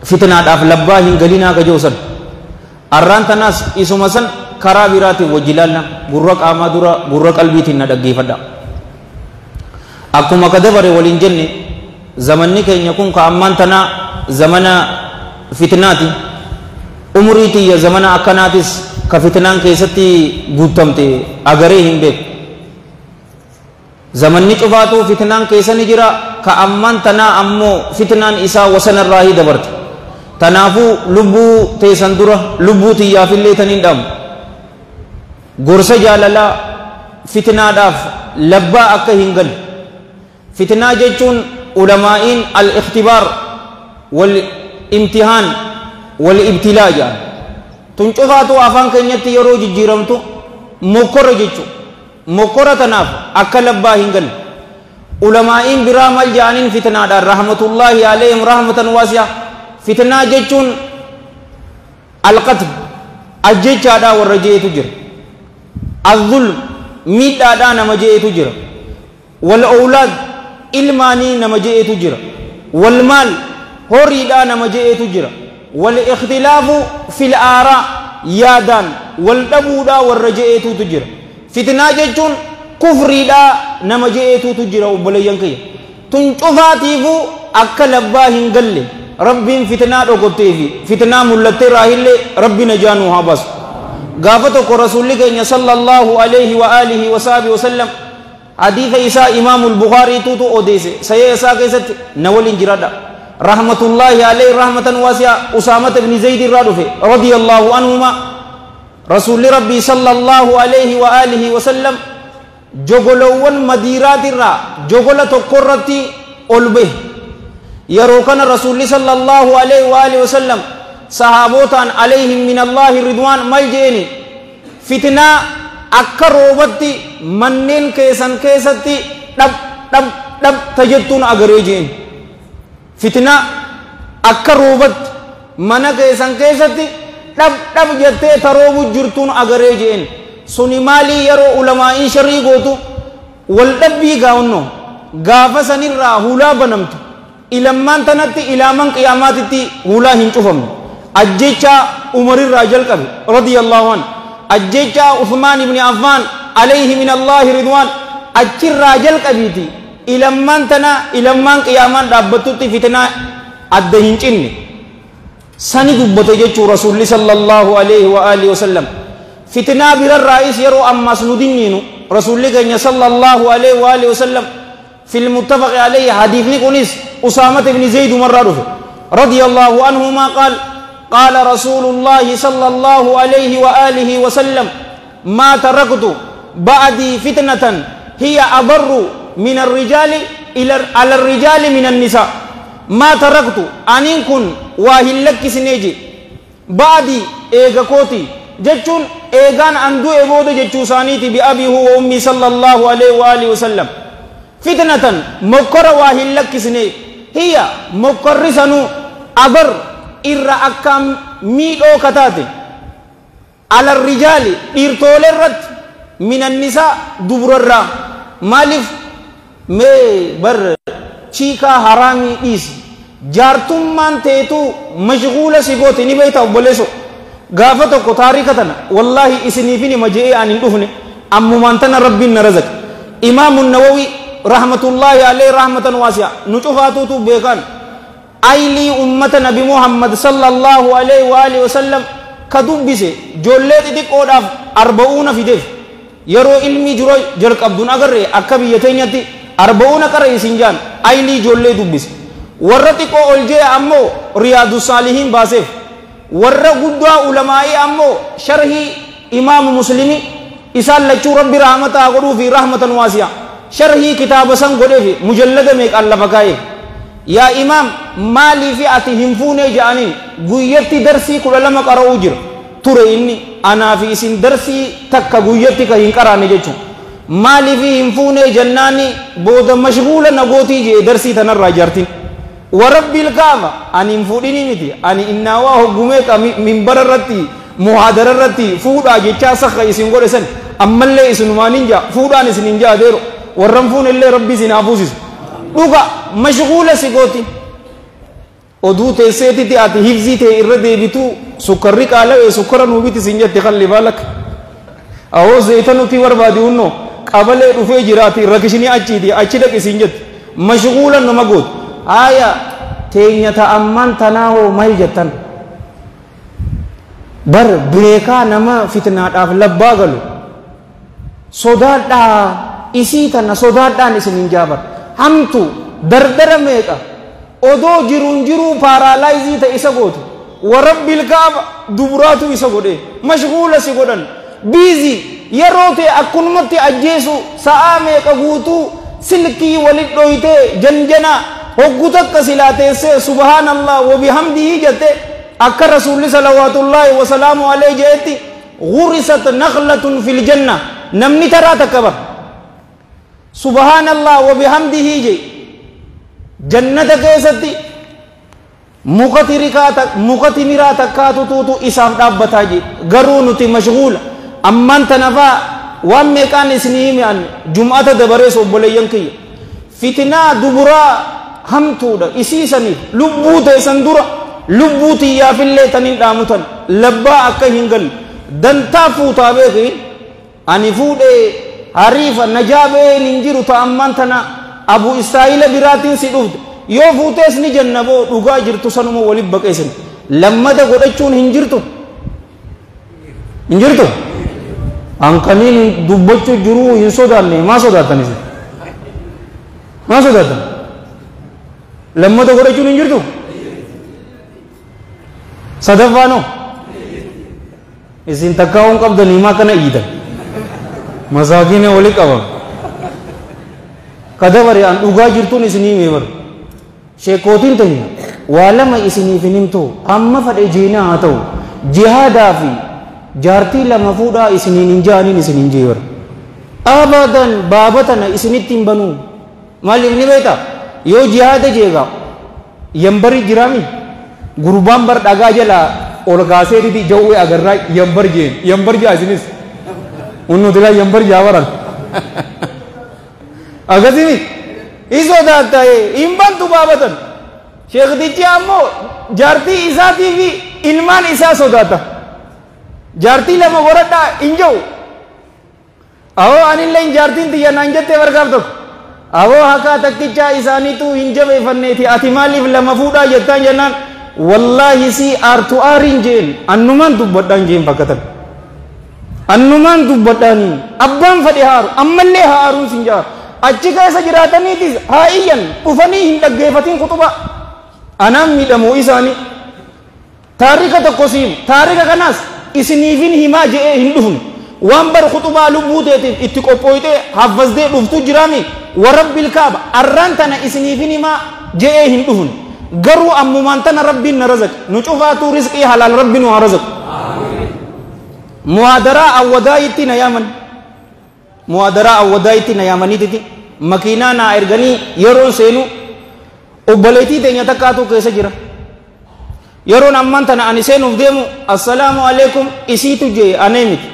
fitnaadhaaf labbaa hin galinaa kajoosan arraan tanaas isuma san karaa biraatiin wajjilaalna gurra qaamaa dura gurra qalbiitiin na dhaggeeffadha akkuma kadabare waliin jenne zamanni keenya kun ka ammaan tanaa zamana fitnaati umrii tiyya zamana akkanaatis ka fitnaan keessatti guutamte agaree hin beeku zamanni cufaatu fitnaan keessani jira ka ammaan tanaa ammoo fitnaan isaa wasanarraa hi dabarte tanaafuu lubbuu teessan dura lubbuu tiyyaafillee taniin dhaamu gorsa jaalalaa fitnaadhaaf labbaa akka hin galle fitnaa jechuun ulamaa'iin al-ikhtibaar wal imtihaan wal ibtilaa jedhan tun cufaatu afaan keenyatti yeroo jijjiiramtu mokkora jechuun mokkora tanaaf akka labbaa hin galle ulamaa'iin biraa mal jedhaniin fitnaadhaan rahmatullaahi alayhim rahmatan waasi'a fitnaa jechuun alqatl ajjechaadhaa warra jeetu jira الظلم ميدادا نما جئتو جرا والأولاد إلماني نما جئتو جرا والمال هوريدا نما جئتو جرا والاختلاف في الآراء يادان والدبودا والرجئتو تجرا فتنا جتون كفريدا نما جئتو تجرا وبليان كي تنشوفاتيفو أكل باهن قل ربين فتنا رقبتيفي فتنا ملتي راهل ربي نجانوها بس قافتك رسول الله صلى الله عليه وآله وصحبه وسلم حديث إساء إمام البخاري توتو أوديسي سيئ إساء كيست نول انجرادا رحمة الله عليه رحمة واسعة أسامة بن زيد الرادفي رضي الله عنهما رسول ربي صلى الله عليه وآله وسلم جغلوان مديرات الرا جغلة قرتي ألبه يروكنا رسول صلى الله عليه وآله وسلم صحابوتان عليهم من الله الرضوان ملجئني فتنة أكروبتي منين كيسان كيستي دب تجتون أغريجين فتنة أكروبت من كيسان كيستي دب جتة تروب جرتون أغريجين سني مالي يرو علماء شريقوتو والدبي غاونو غافة نرى هولا بنمت إلمان تنتي إلامان قياماتي هولا هنشوفم أجيشا عمر الرجل كبير رضي الله عنه أجيشا عثمان بن عفان عليه من الله رضوان أجير الرجل كبيرتي إلمان تنا إلمان قيامان ربطتي فتنة أدهين چني سني دبته جيشو رسول صلى الله عليه وآله وسلم فتنة بر الرئيس يرو أما سندين نينو رسول الله صلى الله عليه وآله وسلم في المتفق عليه حديث نكونيس أسامة بن زيد مرة رضي الله عنهما قال رسول الله صلى الله عليه وآله وسلم ما تركت بعدي فتنة هي أبر من الرجال على الرجال من النساء ما تركت أن كن واهلك سنيجي بعدي إيغا كوتي جتشون إيغان أندو إبود جتشو سانيتي بأبي هو وأمي صلى الله عليه وآله وسلم فتنة مكر واهلك سنيجي هي مكر سنو أبر irra akkam miidhoo kataate ala rijaali dhiirtoolee irratti minan nisaa dubrarraa maaliif mee bar chiikaa haraamii dhiisi jaartummaan teetuu mashguula si goote ni beeyta obboleesso gaafa tokko taarika tana wallaahi isiniifin hima je'ee an hin dhufne ammumaan tana rabbiin na razaq imaamu nawawi rahmatullaahi alayhi rahmatan waasi'a nu cufaatuutu beekan أيلي أمة نبي محمد صلى الله عليه وآله وسلم كدوبسه جولت ديك أوداف 40 في ديف يرو علمي جرو جرك عبدون أجره أكبي يتينيتي 40 كره سنجان أيلي جولت دوبسه ورتي كو أولجي أمو رياض الصالحين باسف ور غدوا علماء أمو شرحي إمام مسلمي إسال لچو رب رحمته أقولو في رحمة واسعة شرحي كتاب سن غدي في مجلد ميك الله فكاي يا إمام مالي في أتهم فوني جانين غيرتي درسي كل لما قرأوا جر ترى إني أنا في سن درسي تك غيرتي كهين كراني جتو مالي في فوني جناني بود مشغولة نقوتي جي درسي تنر جرتين ورب الكعبة أن ينفوديني متي أن إنواه غميك من بررتي محاضرة رتي فودا جتشا سخ يسنقول سن أما اللي يسنوانين جا فودا نسنين جا ديرو ورمفون اللي ربي سنافوسيس دوغا مشغولة سيقوتي oduu teesseetitti ati hifzii ta'e irra deebitu sukkarri qaala'e sukkara nuubiti siin jette qalli baalak awoo zayita nuti barbaadi hunno qabalee dhufee jiraati rakishinii achiiti achi dhaqi siin jette mashghuulan nama gootu aya teenya ta'amman tanaawoo maal jettan bar beekaa nama fitnaadhaaf labbaa galu sodaadhaa isii tana sodaadhaan isinin jaabar hamtu dardara meeqa odoo jiruu paaraalaayizii ta'e isa gootu warabbil kaaba duburaatu isa godhe mashghuula si godhan biizi yeroo ta'e akkunumatti ajjeesu sa'aa meeqa guutuu silkii walit dhoytee janjana hoggu takka silaa teessee subhaanallah wa bihamdihi jette akka rasuulli salawaatullaahi wa salaamu alayhi jeetti ghurisat nakhlatun fil janna namni taraa takka bar subhaanallah wa bihamdihi je jannata keessatti mukati miraa takkaatu tuutu isaaf dhaabbataa je garuu nuti mashghuula amman tanafaa waan meeqaan isinii himi'an jum'ata dabarees obboleeyyan kiyya fitnaa duburaa hamtuudha isiisaniif lubbuu teessan dura lubbuu tiyyaafillee tanin dhaamutan labbaa akka hin galle dantaa fuutaa beeki ani fuudhee hariifa najaabeen hin jiru ta'amman tana abu israa'ila biraatiin si dhufte yoo fuutees ni jannaboo dhugaa jirtu sanuma waliin baqeessin lammata godhachuun hin jirtu ankaniin dubbachuu jiruu hin sodaanne maa sodaatanis maa sodaatan lammata godhachuun hin jirtu sadaffaanoo isin takkaa'uun qabdanii maa kana iyyitan masaakiina wali qabam kadabare an dhugaa jirtuun isinii meebar sheekootiin tanya waa lama isiniif hin himtu amma fadhe jeenaa haa ta'u jihaadaa fi jaartii lama fuudhaa isiniin hin jaaniin isiniin jeebar abadan baabatana isinitti hin banuu maaliif ni beekta yoo jihaada jeegaa yambari jiraami gurbaan bar dhagaa jala ol kaasee didi jawwee agarraa yambar jaa isinis unnutila yambar jaawaran agasimi isoo daataye hin bantu baabatan sheektichi ammoo jaartii isaatii fi ilmaan isaa sodaata jaartii lama godhadhaa hin jiru awoo anillee jaartiin tiyya naan jettee bargaaf tokko awoo hakaa takkichaa isaaniitu hin jabeeffanneeti ati maaliif lama fuudhaa jettaan jennaan wallaahi si aartu aariin jeen annumaan dubbadhaan jeen bakkatan annumaan dubbadhaanii abbaan fadhe haaru ammallee haaruun sin jaaru achi keessa jiraataniitis haa iyyan dhufanii hin dhaggeeffatiin kutuba anaan miidhamuu isaanii taarika tokko siimu taarika kanaas isiniifin himaa je'ee hin dhufne waan bar kutubaa lubbuu teetiif itti qophooytee haffasdee dhuftu jiraami warabbil kaaba arraan tana isiniifin himaa je'ee hin dhufne garuu ammumaan tana rabbiin na razaq nu cufaatuu rizqii halaal rabbi nu haa razaq muhaadaraa awwadaayitti na yaaman muhaadaraa awwadaayitti na yaamaniititi makiinaa naa erganii yeroon seenu obboleetii teenya takkaatu keessa jira yeroon amman tana ani seenuuf deemu assalaamu alaikum isiitu jee anee miti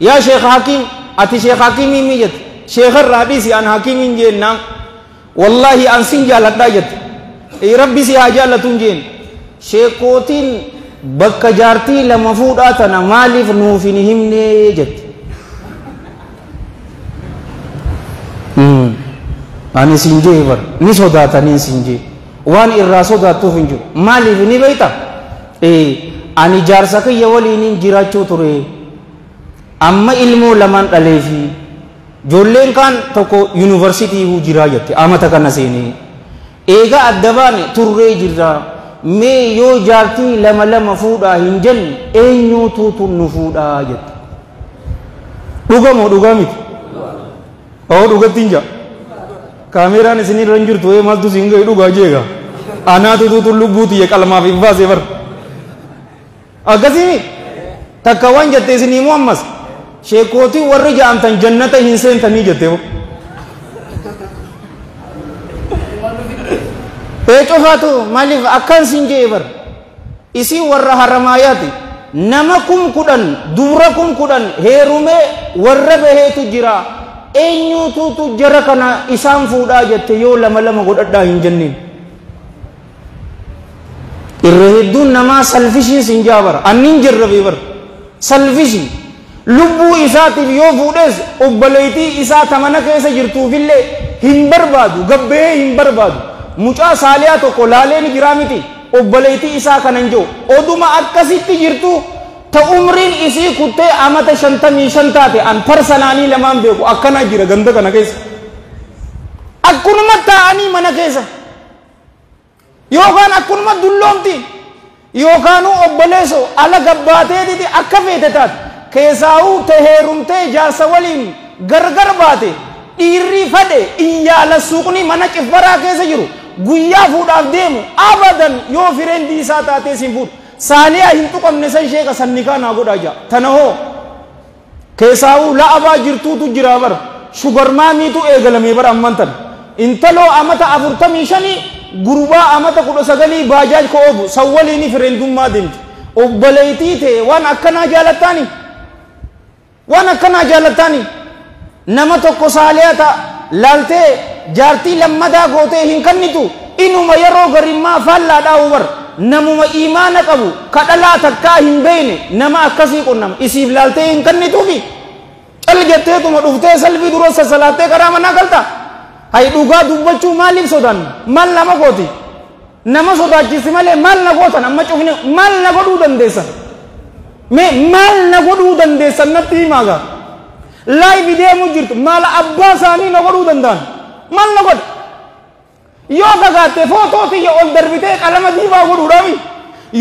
yaa sheekh hakiim ati sheekh hakiimii mi jette sheekharraa dhiisi an hakiimiin jeennaan wallaahi an sin jaaladhaa jette rabbi si haa jaallatuun jeen sheekootiin bakka jaartii lama fuudhaa tana maaliif nuuf hin himnee jette ani sin jee bar ni sodaatanii sin jee waan irraa sodaattuuf hin jiru maaliif ni beeyta ani jaarsa kiyya waliin jiraachuu ture amma ilmoo lamaan dhaleefi ijoolleen kaan tokko yuunivarsiitii jiraa jette amata kana seenee eega adda baane turree jirra mee yoo jaartii lama fuudhaa hin jenne eenyuutu nu fuudhaa jette dhugamoo dhugaa miti oo dhugattiin jaa kaameraan isinirra hin jirtu maaltu siin gahe dhugaa jeega anaatu tuutu lubbuu tiyya qalmaaf hin baasee bar akkasii takka waan jette isiniimoo ammas sheekootii warri ja'amtan jannata hin seentanii jette cufaatu maaliif akkan siin jee bar isii warra haramaayaati nama 10,000 dubra 10,000 heerumee warra baheetu jira eenyuutu jara kana isaan fuudhaa jette yoo lama godhadhaa hin jennin irreheddun nama salfishin sinjabara annin jarrabe bar salfishi lubbu isaatiif yoo fuudhes obboleettii isaa tamana keessa jirtuufillee hin barbaadu gabbee hin barbaadu mucaa saaliyaa tokko laaleen jiraa miti obboleettii isaa kanan jiru oduma akkasitti jirtu ta umriin isii kuttee amata 55 taate an persanaanii lamaan beeku akkana jira ganda kana keessa akkunuma taa'anii mana keessa yookaan akkunuma dulloomti yookaanuu obboleessoo ala gabbaatee didi akka feete taate keessaa'uu teheerumtee jaarsa waliin gargar baate dhiirri fadhe iyyaala suuqni mana cifbaraa keessa jiru guyyaa fuudhaaf deemu abadan yoo fireendi isaa taatee siin fuudhu saaliyaa hin tuqamne san sheeka sannikaa naa godhaa jaa tana hoo keessaa'uu la'abaa jirtuutu jira bara shugarmaamiitu eegalamee bara amman tan intaloo amata 45 gurbaa amata 19 baajaaj ko obu sawwaliini fireendummaa deemti obboleettii ta'e waan akkanaa jaalattaani waan akkanaa jaalattaani nama tokko saaliyaa ta'a laaltee jaartii lammadaa gootee hin kannitu inuma yeroo garimmaa faallaadhaa hubar namuma iimaana qabu kadhalaa takkaa hin beeyne nama akkasii qunnama isiif laaltee hin kannituufi cal jetteetuma dhuftee salfii dura sasalaattee karaa manaa galta hay dhugaa dubbachuu maaliif sodaanna maal nama gooti nama sodaachisi malee maal na gootan amma cufne maal na godhuu dandeessan mee maal na godhuu dandeessan natti himaagaa laayifi deemu jirtu maal abbaa isaanii na godhuu danda'an maal na godha yoo kagaatte footoo tiyya ol darbitee qalama diibaa godhuudhaafi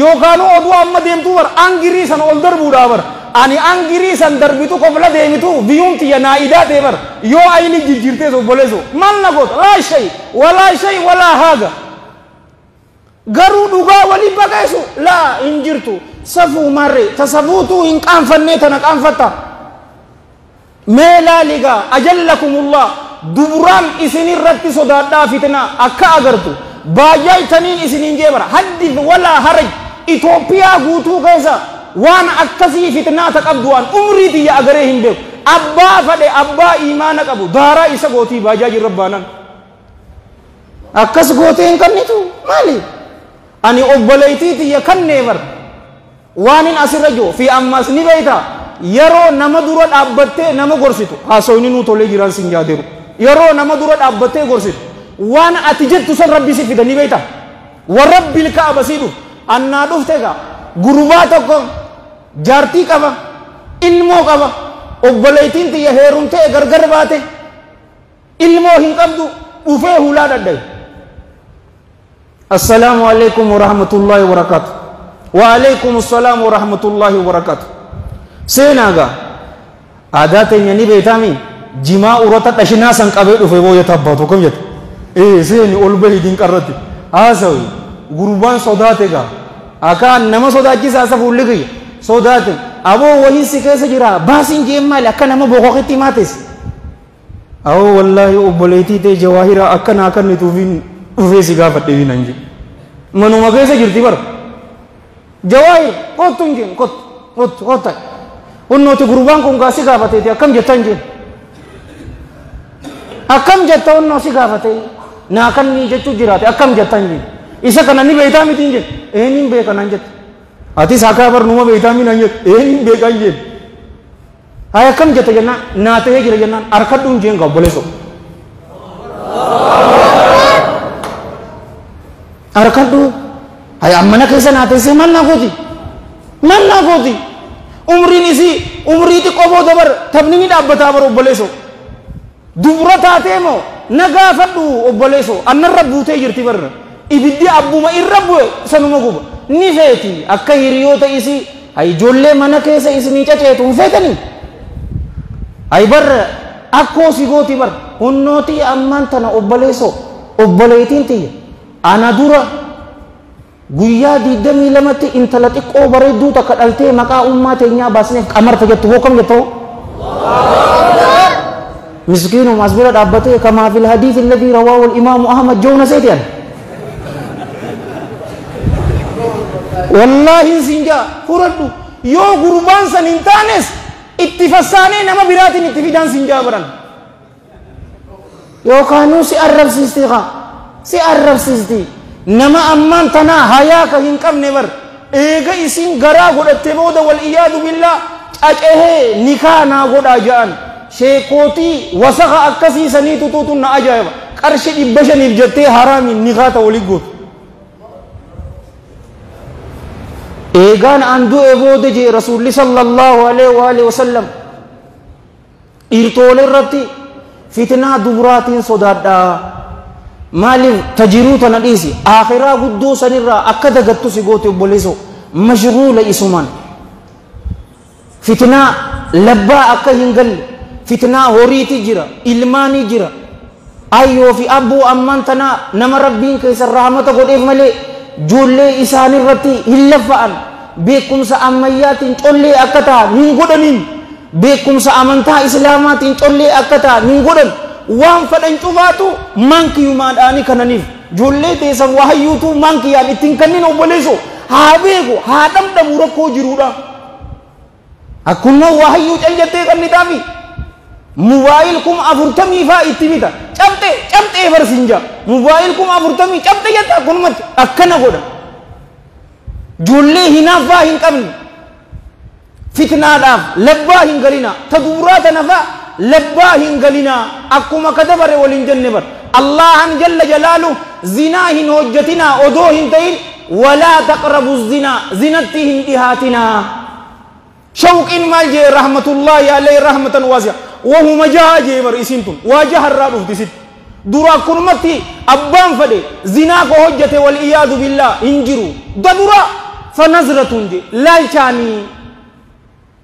yookaanuu oduu amma deemtuu bara angirii san ol darbuudhaa bara ani angirii san darbitu kofla deemitu biyuun tiyya naa'idaa ta'e bara yoo ayni jijjiirtees obboleessoo maal na goota laa shay walaa haaga garuu dhugaa walii baqeessu laa hin jirtu safuu marree tasafuutuu hin qaanfannee tana qaanfatta mee laaligaa ajallakumullah duburaan isin irratti sodaadhaa fitnaa akka agartu baajaajtaniin isiniin jeebara haddif walaa haraj Itoophiyaa guutuu keessa waan akkasii fitnaa ta qabdu waan umrii tiyya agaree hin beeku abbaa fadhe abbaa iimaana qabu daaraa isa gootii baajaaji rabbaanan akkas gootee hin kannitu maali ani obboleettii tiyya kannee bar waanin asirra jiru fi ammas ni beeyta yeroo nama dura dhaabbattee nama gorsitu haasoyni nuu tolee jiraan sin jaadeeru yeroo nama dura dhaabbattee gorsitu waan ati jettu san rabbi si fida ni beeyta warabbil kaaba si dhufu annaa dhufte gaa gurbaa tokko jaartii qaba ilmoo qaba obboleettiin tiyya heerumtee gargar baate ilmoo hin qabdu dhufee hulaa dhadhabe assalaamu alaykum warahmatullaahi wabarakaatu wa alaykum assalaam warahmatullaahi wabarakaatu seenaagaa aadaa teenya ni beeytaami jimaa urota dhashinaa san qabee dhufe booya tabbaatu kam jette seeni ol bahidin qarratti haasawi gurbaan sodaate gaa akaan nama sodaachisaa isa fuulli kiyya sodaate aboo wahiinsi keessa jira baasiin jeen maali akka nama boqoqitti maates awoo wallaahi obboleettii ta'e jawaahiraa akkana akkannituufiin dhufee si gaafadhe wiinan je manuma keessa jirti bara jawaahir kottu hin jeen kotta hunnooti gurbaan kun gaa si gaafateeti akkam jettan jeen akkam jetta hunnoo si gaafate naa kannii jechuu jiraate akkam jettan jeen isa kana ni beeytaa miti hin jedhe nin beeka nan jette atis akka bar numa beeytaa mi nan jette nin beeka hin jedhe hay akkam jette jennaan naa ta'ee jira jennaan harkadhu hin jeen gaa obboleessoo harkadhu hay ammana keessa naa teessee maal naa gooti umriin isii umrii xiqqoo booda bar tabni ni dhaabbataa bar obboleessoo dubra taatee moo na gaafadhu obboleessoo annarra buutee jirti barra ibiddi abbuma irra bu'e sanuma guba ni feeti akka hiriyoota isii hay ijoollee mana keessa isinii caceetu hin feetanii hay barra akkoo si gooti bar hunnootii ammaan tana obboleessoo obboleettiin tiyya ana dura guyyaa 22tti intala xiqqoo bareedduu takka dhaltee maqaa ummaa teenyaa baasneef qamarta jettu hoo kam jettu miskiinum as bira dhaabbatee kamaa fil hadiisi alladhii rawaahu al-imaamu ahmad joona seetiyan wallahi sinja furadhu yoo gurbaan san hin taanes itti fassaanee nama biraatiin itti fidaan sinjaa baran yookaanuu si arrabsiisti nama amman tana hayaa ka hin qabne bar eega isin garaa godhatte booda wal iyaadu billaa cacehee nikaa naa godhaa ja'an sheekootii wasaqa akkasii sanii tutuutun na ajaa'iba qarshi 500 jettee haraamiin nikaa ta walii gootu eegaan an du'e booda jee rasuulli sallallahu alaihi wasallam dhiirtoolee irratti fitnaa dubraatiin sodaadhaa maaliif tajiruu tana dhiisi akhiraa guddoo sanirraa akka dagattu si goote obboleessoo mashghuula isuman fitnaa labbaa akka hin galle fitnaa horiiti jira ilmaanii jira ayyoo fi abbuu amman tana nama rabbiin keessa rahmata godheef malee joollee isaanirratti hin laffa'an beekumsa ammayyaatiin collee akka ta'an hin godhaniin beekumsa amantaa islaamaatiin collee akka ta'an hin godhan waan fadhan cufaatu mankiyumaadhaani kananiif joollee teessan wahayyuutu mankiyaan ittiin kannin obboleessoo haa beeku haa dhamdhamu rakkoo jiruudha akkuma wahayyuu caljattee kannitaafi موبايل كم أفرتمي فايتميتا چمتے برسنجا موبايل كم أفرتمي چمتے جتا كنمت أكنا قودا جولي هنا فاهن قبل فتنة داف لباهن قلنا تدورات نفا لباهن قلنا أكما كتبر ولنجن نبر الله جل جلاله زناهن هجتنا أدوهن تين ولا تقربوا الزنا زنتهن إهاتنا شوق مالجي رحمة الله عليه رحمة واسعة وهم جاهجي بر اسنتم واجه الرادف تسد درا كرمتي أبان فدي زناك هجة والإياذ بالله انجروا درا فنظرة جي لا يشاني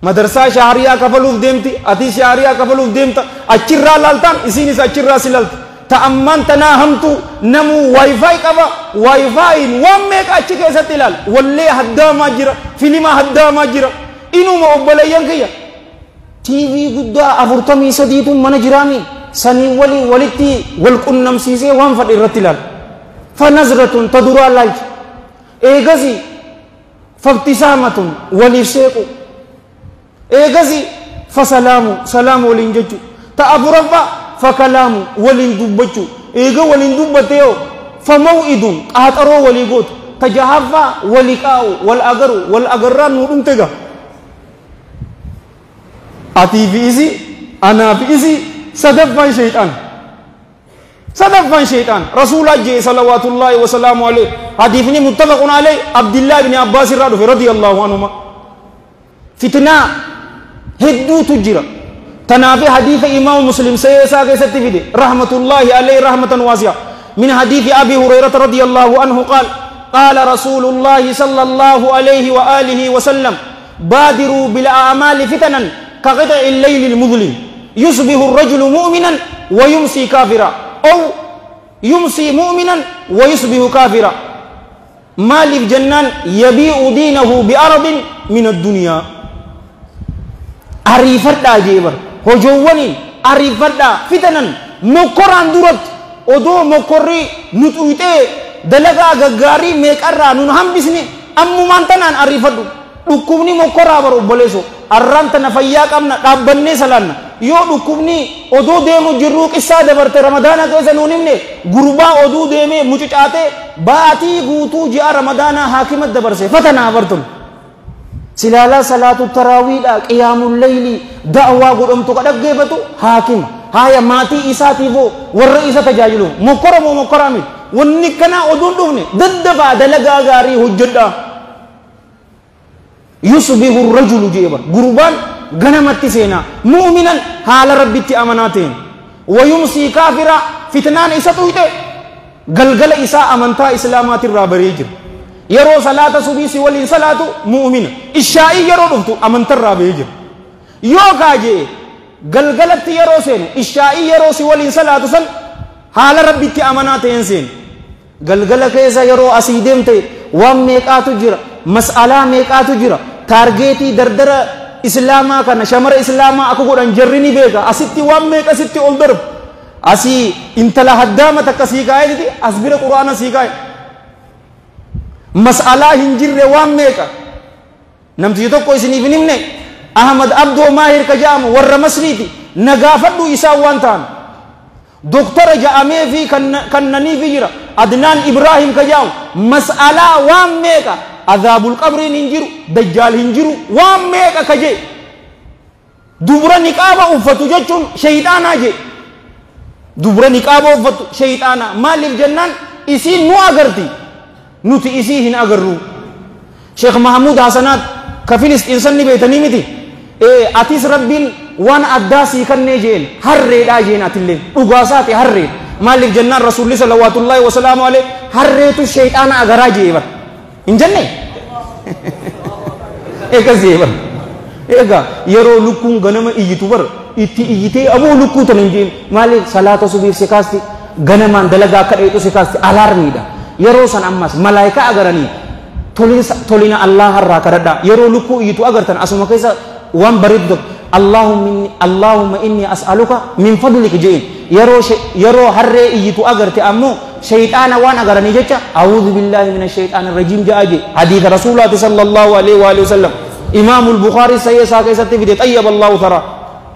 مدرسة شهرية كفلوف ديمتي أتي شهرية كفلوف ديمتا أچرا لالتان اسينيس أچرا سلالت تأمان تناهمتو نمو واي فاي كفا واي فاي واميك أچي كيسا تلال واللي حدا ما جرا فيلما حدا ما جرا إنو ما أباليان كيا TV guddaa 43 mana jiraami sanii walitti wal qunnamsiisee waan fadhi irratti ilaal fanazratun taduraa laalch eegasi fabtisaamatun waliif seequ eegasi fasalaamu salaamu waliin jechu ta'afuraffa fakalaamu waliin dubbachu eega waliin dubbatee famaw'idun qaaxaroo walii gootu tajahaffa waliqaa'u wal agarraan nu dhumtega أتي في إزي أنا في إزي صدفان شيطان رسول الله صلوات الله وسلام عليه حديثني متفق عليه عبد الله بن عباس رضي الله عنهما فتنة هدو تجرى تنافي حديث إمام مسلم سيسا كيستفيد رحمة الله عليه رحمة واسعة من حديث أبي هريرة رضي الله عنه قال رسول الله صلى الله عليه وآله وسلم بادروا بالأعمال فتنا كقطع الليل المظلم يصبح الرجل مؤمنا ويمسي كافرا أو يمسي مؤمنا ويصبح كافرا مالك جنان يبيع دينه بأرض من الدنيا أريفتا جيبر هجواني أريفتا فتنا مقران درت odoo mokorrii nuti uyitee dalagaa gaggaarii meeqarraa nun hambisne ammumaan tanaan arriifadhu dhukkubni mokorraa bar obboleeso arraan tana fayyaa qabna dhaabbannee salaanna yoo dhukkubni odoo deemu jirruu qissaa dabarte ramadaana keessa nuun himne gurbaa oduu deemee mucucaatee baatii guutuu ji'a ramadaanaa haakimat dabarse fatanaa bartun silaalaa salaatu taraawiidha qiyaamul layli da'waa godhamtu kadhaggeeffatu haakima haya maatii isaatiifoo warra isa tajaajilu mokkora moo mokkora miti wanni kana oduun dhufne daddafaa dalagaa gaarii hojjedha yusbihu rajulu jeebar gurbaan ganamatti seenaa mu'minan haala rabbitti amanaa ta'een wayumsii kaafira fitnaan isa tuyxe galgala isaa amantaa islaamaatirraa baree jira yeroo salaata subiisi waliin salaatu mu'mina ishaa'ii yeroo dhuftu amantarraa bahee jira yoo kaajee galgalatti yeroo seenu ishaa'ii yeroo si waliin salaatu san haala rabbitti amanaa ta'een seenu galgala keessa yeroo asii deemte waan meeqaatu jira mas'alaa meeqaatu jira taargeetii dardara islaamaa kana shamara islaamaa akka godhan jarri ni beeka asitti waan meeqa sitti ol darbu asii intala haddaama takka sii kaa'eeti as bira quraana sii kaa'e mas'alaa hin jirre waan meeqa namtichi tokko isiniif hin himne Ahmad Abdoo Maahir ka ja'amu warra masriiti nagaafadhu isaa waan ta'an doktora ja'amee fi kannanii fi jira adnaan Ibrahim kajaa'u mas'alaa waan meeqa adhaabul qabriin hin jiru dajjaal hin jiru waan meeqa kaje dubra niqaaba uffatu jechuun shayxaanaa je dubra niqaaba uffatu shayxaanaa maaliif jennaan isiin nu agarti nuti isii hin agarru. Sheekh Mahamud Hasanaat ka Filistiin sanni beeytanii miti atis rabbiin waan addaa sii kannee jeen harreedhaa jeen atillee dhugaasaati harree maaliif jennaan rasuulli salawaatullaahi wasalaamu alayhi harreetu shayxaana agaraa jee bar hin jenne eegas jee bar eega yeroo lukkuun ganama iyyitu bar itti iyyitee aboo lukkuu tan hin jeen maaliif salaata subiif si kaasti ganamaan dalagaa akka dheetu si kaasti alaarmiidha yeroo san ammas malaayika agaranii tolina Allah harraa kadhadha yeroo lukkuu iyyitu agartan asuma keessa waan bareedu Allahumma inni as'aluka min fadlika jeen yeroo harree iyyitu agarte ammoo shayxaana waan agaranii jecha a'uudhu billahi minash shayxaanir rajiim ja'aje hadiisa rasuulaati sallallahu alaihi wa alihi wasallam imam al-bukhari sahih isaa keessatti fide tayyib Allahu thara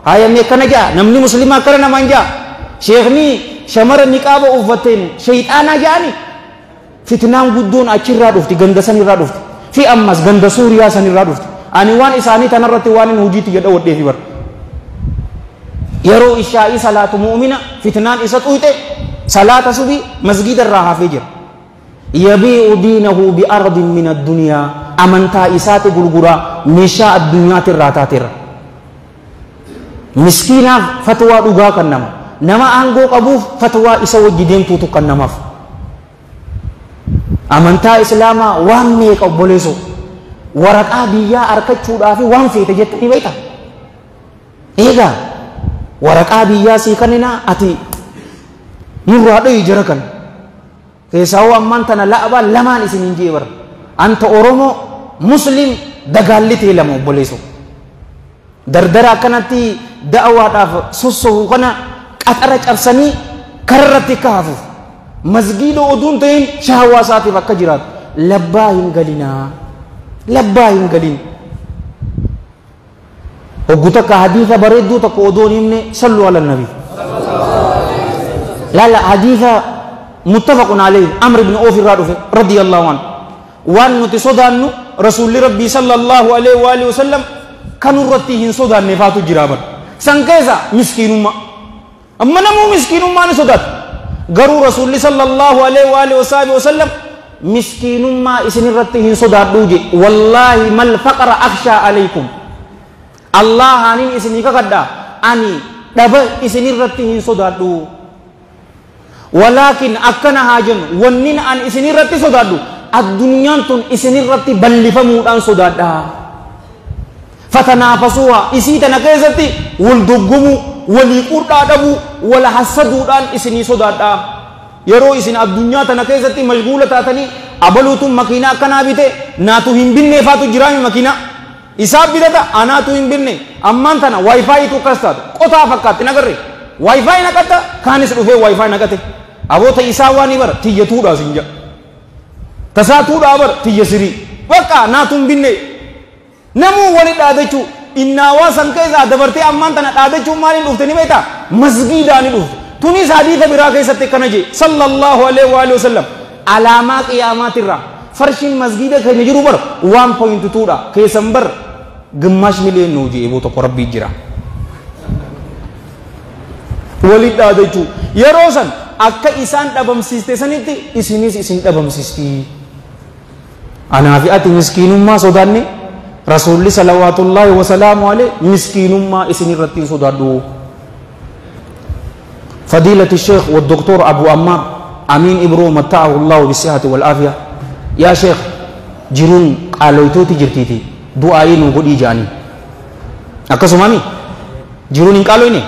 hayamne kana jaa namni muslimaa kana namaan jaa sheekhni shamara niqaaba uffateen shayxaana jaani fitnaan guddoon achirraa dhufti ganda sanirraa dhufti fi ammas ganda suuriyaa sanirraa dhufti ani waan isaanii tanarratti waan hin hujiitti jedha wadheefi bar yeroo ishaa'ii salaatu mu'mina fitnaan isa xuyxe salaata subii masgida irraa hafee jira yabii'u diinahu bi'ardin min addunyaa amantaa isaati gurguraa meeshaa addunyaati irraa taateerra miskiinaaf fatwaa dhugaa kan nama aangoo qabuuf fatwaa isa wajji deemtuutu kan namaaf amantaa islaamaa waan meeqa obboleessoo waraqaa biyyaa argachuudhaaf waan feete jettanii beekta eegaa waraqaa biyyaa sii kannina ati nurraa dhoyi jira kan keessaa ammaan tana la'abaa lamaan isiniin jee bara anta oromoo muslim dagaallitee lama obboleessoo dardara akkanatti da'awaadhaaf sossohu kana qaxara cabsanii kararratti akka hafuuf masgiida oduun ta'in shahawaa isaatiif akka jiraatu labbaa hin galinaa labbaa hin galin hoggu takka hadiisa bareedduu takka odoon himne sallu ala nabi laala hadiisa muttafaqun alayhi amr ibn oof irraa dhufe radiyallahu anhu waan nuti sodaannu rasuulli rabbii sallallahu alayhi wa alihi wasallam kanurratti hin sodaanne faatu jiraaban san keessa miskiinummaa amma namuu miskiinummaa ni sodaatu garuu rasuulli sallallahu alayhi wa alihi wasallam miskiinummaa isinirratti hin sodaadhuu je wallaahi mal faqara akhshaa alaykum allahaaniin isinii kakadhaa ani dhaba isinirratti hin sodaadhu walaakin akkana haa jennu wannin an isinirratti sodaadhu addunyaan tun isinirratti ballifamuudhaan sodaadhaa fatanaafasuuha isii tana keessatti wal doggomuu walii qurdhaa dhabuu wal hasaduudhaan isinii sodaadhaa yeroo isin addunyaa tana keessatti mashguula taatanii abaluutun makiinaa akkanaa bite naatu hin binne faatu jiraami makiinaa isaa bitata anaatu hin binne ammaan tana waayifaayitu akkas taatu qotaa fakkaatti nagarre waayifaayi naqatta kaanis dhufee waayifaayi naqate aboota isaa waan bara tiyyatuudhaa sinja tasaatuudhaa bara tiyya sirii bakka naatu hin binne namuu wali dhaadachuu innaawaa san keessaa dabartee ammaan tana dhaadachuun maaliin dhufte ni beektaa masgiidaa ni dhufte tunis hadiisa biraa keessatti akkana jee sallallahu alaihi wa alihi wasallam alaamaa qiyaamaatirraa farshiin masgiida keenya jiru bar 1.2 dha keessan bar ግማሽ ሚሊዮን ነው jee boo tokko rabbii jira wali dhaadachuu yeroo san akka isaan dhabamsiiste sanitti isinis isin dhabamsiisti anaafi ati miskiinummaa sodaanne rasuulli salawaatullaahi wasalaamu alayhi miskiinummaa isinirratti sodaadhu فضيلة الشيخ والدكتور أبو أمار أمين إبرو متعه الله بالصحة والعافية يا شيخ جرون قالوا تجرتيتي دعائي نقول إيجاني أكسمامي جرون قالوا إني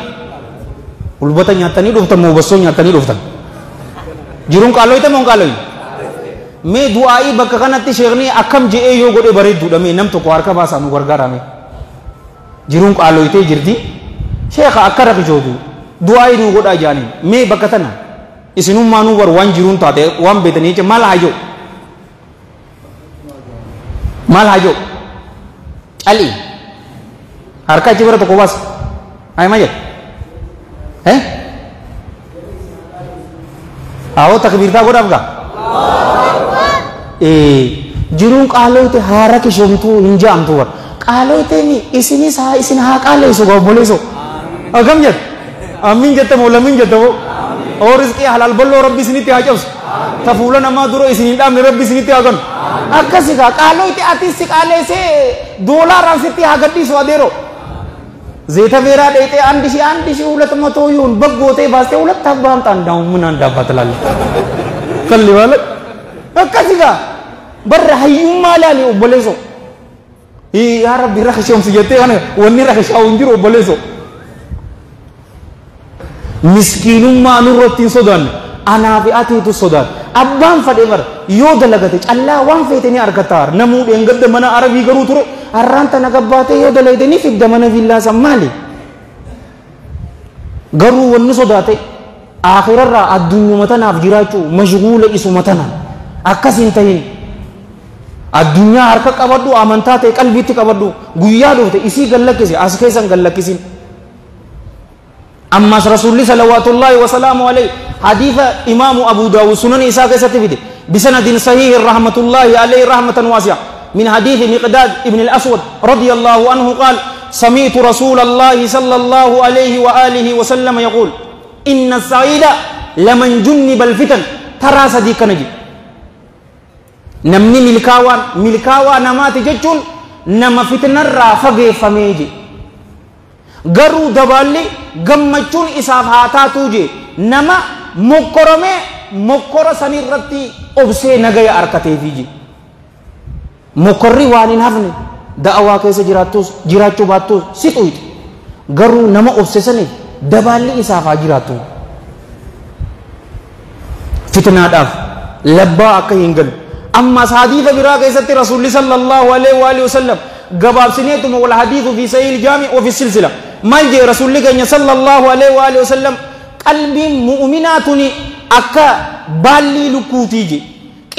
ulbata nyatani duftan mo basso nyatani duftan jirun qalo ite mon qalo me du'ai bakka kanatti sheekhni akkam je'e yoo godhe bareeddu dhame nam tokko harka baasa nu gargaarame jirun qalo ite jirti sheekha akkara bijoodu du'ai nu godha jaani me bakka tana isinummaa nu war waan jirun taate waan betanii je mal hajo ali harka jibara tokko bas ay majet Awo takbirtaa godhaaf gaa. Jiruun qaaloote haara kishomtuu hin jaamtu warra. Qaalooteen isin haa qaaleessu obboleessu. Akkam jette? Amiin jette moo lamiin jette moo? Oo rizqii halaal balloo rabbi isinitti haa cabsu. Tafuula namaa dura isin hin dhaabne rabbi isinitti haa ganu. Akkasi gaa qaaloote atis si qaaleessee doolaaraan sitti haa gadhiisu adeero. Zeta beeraa dheetee አንድ ሺህ 200 ይሁን በጎቴ ባስቴ 2 አባምጣ እንዳው ምን አንዳባትላለ ከሊ ማለት akkasi gaa barra hayyummaa laali obboleesso yaa rabbi rakashoomsi jettee kana wanni rakashaa hin jiru obboleesso miskiinummaa nurratti hin sodaanne anaa fi atiitu sodaanne abbaan fadhe bara yoo dalagate callaa waan feete ni argataa namuu dheengadda mana arabii garuu ture har'aan tana gabbaatee yoo dalayte ni fidda mana villaa san maali garuu wanni sodaate akhirarraa addunyuma tanaaf jiraachuu mashguula isuma tanaan akkasin tahin addunyaa harka qabadhu amantaa ta'e qalbiitti qabadhu guyyaa dhufte isii gallakkisi as keessan gallakkisin ammas rasuulli salawaatullaahi wa salaamu alayhi hadiisa imaamu abu daawud sunan isaa keessatti fide bisanadin sahiih rahmatullaahi alayhi rahmatan waasi'a min hadiisi miqdaad ibn al-aswad radiyallahu anhu qaal سمعت رسول الله صلى الله عليه وآله وسلم يقول إن السعيد لمن جنب الفتن ترى صديق نجي namni milkaawaa namaati jechuun nama fitnarraa fageeffamee je garuu dabaalli gammachuun isaaf haa taatuu je nama mokkoromee mokkora sanirratti obsee nagaya arkateefi je mokkorri waan hin hafne da'awaa keessa jiraachuu baattus si xuyite garuu nama obsesaniif dabaalli isaaf haa jiraatu fitnaadhaaf labbaa akka hin galu أما حديث براك يسطي رسول الله صلى الله عليه وآله وسلم قباب سنيتم والحديث في سيل الجامع وفي السلسلة ما يجي رسول الله صلى الله عليه وآله وسلم قلب مؤمناتني أكا بالي لكوتيجي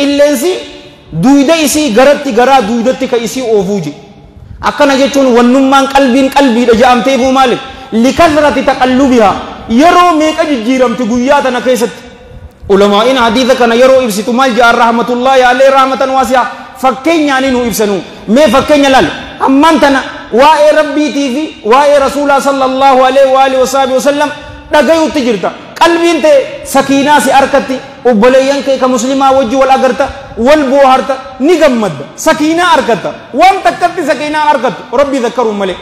إلنسي دويدئيسي غرتي غرا دويدتي كيسي أوفوجي أكا نجتون ونمان قلبي رجام تيبو مالك لكثرة تقلبها يرو ميكا جيرم تقوياتنا كيست ulama in haditha kana yeroo ibsitu mal jaar rahmatullahi alayhi rahmatan wasi'a fakkeenya ni nu ibsanu me fakkeenya lal ammantana waa'ee rabbiitii fi waa'ee rasuula sallallahu alayhi wa alihi wasallam dhagayutti jirta qalbiin te sakiinaa si arkatti obboleeyyan kee ka muslimaa wajji wal agarta wal booharta ni gammadda sakiinaa argatta waan takkatti sakiinaa argattu rabbi dhakkaru male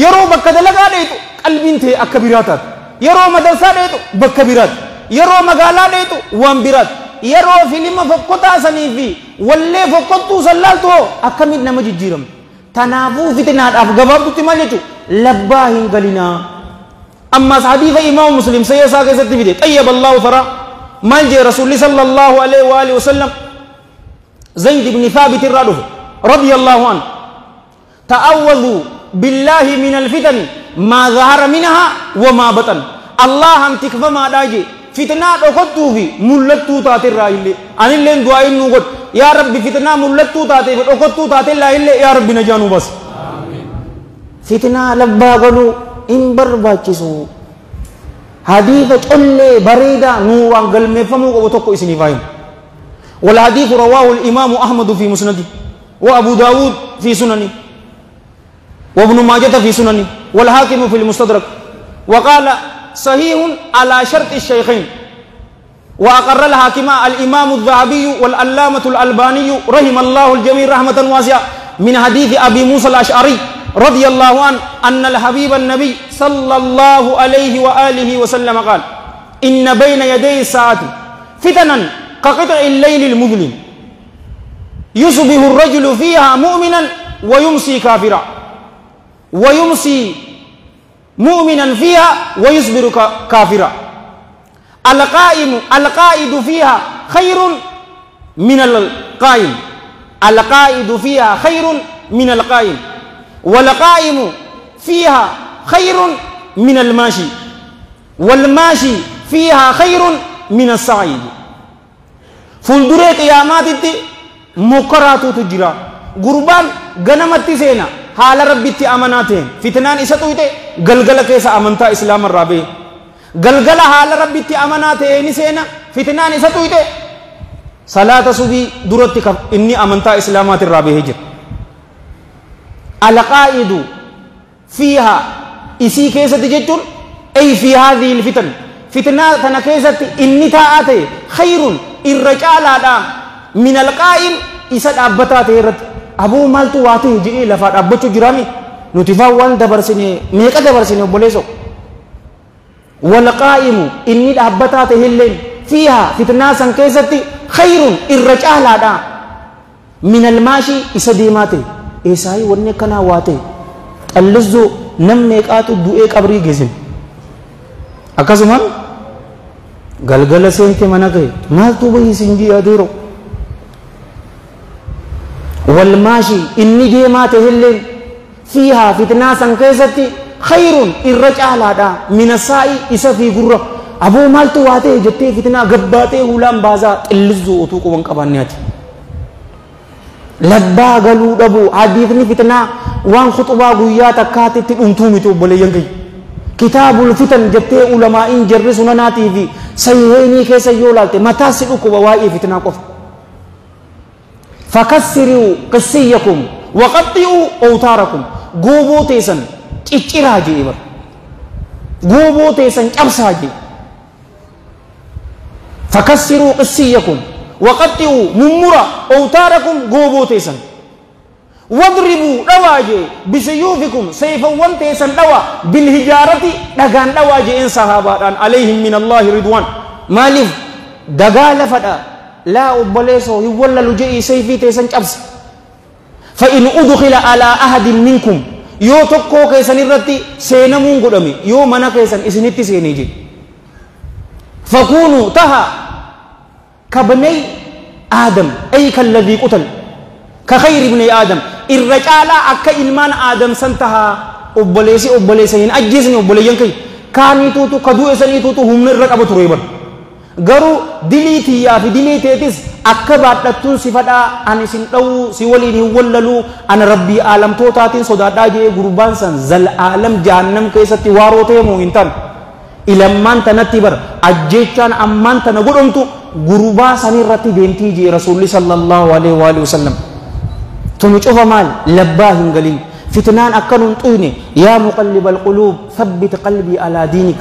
yeroo bakka dalagaa dheetu qalbiin te akka biraataat yeroo madarsaa dheetu bakka biraat yeroo magaalaa dheetu waan biraat yeroo filima fokkotaa sanii fi wallee fokkottuu sallaaltu akkamit nama jijjiiramu tanaafuu fitnaadhaaf gabaabdutti maal jechu labbaa hin galinaa ammas hadiisa imaamu muslim sayya isaa keessatti fide xayyaba allahu tara maal jee rasuulli sallallahu alayhi wa alihi wasallam zayd ibn thaabit irraa dhufe radiyallahu anhu ta'awwadhu billahi min alfitani maa zahara minha wa maa batan allahan tikfamaadhaa jee fitnaa dhokottuu fi mul'attuu taate irraa illee anilleen du'aa inni godhu yaa rabbi fitnaa mul'attuu taatee fi dhokottuu taate irraa illee yaa rabbi najaanuu bas fitnaa labbaa galuu hin barbaachisu hadiisa collee bareedaa nuuraan galmeeffamuu qabu tokko isiniif haa himu والحديث رواه الإمام أحمد في مسنده وأبو داود في سننه وابن ماجة في سننه والحاكم في المستدرك وقال صحيح على شرط الشيخين وأقر الحاكم الإمام الذهبي والعلامة الألباني رحم الله الجميع رحمة واسعة من حديث أبي موسى الأشعري رضي الله عنه أن الحبيب النبي صلى الله عليه وآله وسلم قال إن بين يدي الساعة فتنا كقطع الليل المظلم يصبح الرجل فيها مؤمنا ويمسي كافرا ويمسي مؤمنا فيها ويصبر كافرا القائد فيها خير من القائم القائد فيها خير من القائم والقائم فيها خير من الماشي والماشي فيها خير من السعيد فلدري قيامات مكرات تجرى قربان غنمت سينا حال ربي أماناتين فتنان إساتويته غلغل كيسا أمانتا إسلام الرابي غلغل حال ربي أماناتين سينا فتنان ستويته صلاة صبي درتك إني أمنت إسلامات الرابع هجر القائد فيها إسي كيسة جتون أي في هذه الفتن فتنة تنكيسة إني تاعته خير الرجال هذا من القائم إسد أبتاته رت أبو مالتو واته جئي لفات أبتو جرامي نتفا وان دبرسني ميكا دبرسني بوليسو والقائم إني أبتاته اللين فيها فتنة سنكيسة خير الرجال هذا من الماشي إسديماته إساي وني كنا واته اللزو نمك آتو دوئك أبري جزم أكاسمان galgala seente mana gahe maaltu bahi sinjii adeero walmaashi inni deemaa tahilleen fiihaa fitnaa san keessatti khayrun irra caalaadha mina saa'i isa fi gurra aboo maaltu waa ta'e jettee fitnaa gabbaatee hulaan baasaa xillizzuu utuu quban qabanneeti labbaa galuu dhabu hadiifni fitnaa waan khuxubaa guyyaa takkaatitti dhumtuu miti obboleeyyan gahe kitaabul fitan jettee ulamaa'iin jarri sunanaatii fi sayyiheeni keessa yoo laalte mataa si dhukkuba waa'ee fitnaa qofa fakassiruu qissiyyakum waqaxxi'uu awtaarakum gooboo teessan cicciraa jee bar gooboo teessan cabsaa jee fakassiruu qissiyyakum waqaxxi'uu mummura awtaarakum gooboo teessan واضربوا دواجي بسيوفكم سيفا وانتيسا دوا بالهجارة دقان دواجي إن صحابة عليهم من الله رضوان مالف دقال فدا لا أبليسو يولا لجئي سيفي تيسا جبس فإن أدخل على أحد منكم يو تقو كيسا نرتي سينمون قدامي يو منا كيسا إسنتي سينيجي فكونوا تها كبني آدم أي كالذي قتل كخير ابن آدم الرجال أكا إلمان آدم سنتها أبليسي هن أجيسني أبليين كي كاني توتو كدو إساني توتو هم نرق أبو تريبا غرو دليتي يا في دليتيتس أكا باتلتون صفتا أني سنتو سيوليني وللو أنا ربي عالم توتاتين صدادا جي غربان سن زل عالم جهنم كيسا تواروتي مو انتان إلمان تنتبر أجيشان أمان تنقل أمتو غربا سني رتي دينتي جي رسول صلى الله عليه وآله وسلم تنشوف مال لباه قليل فتنان أكلون طيني يا مقلب القلوب ثبت قلبي على دينك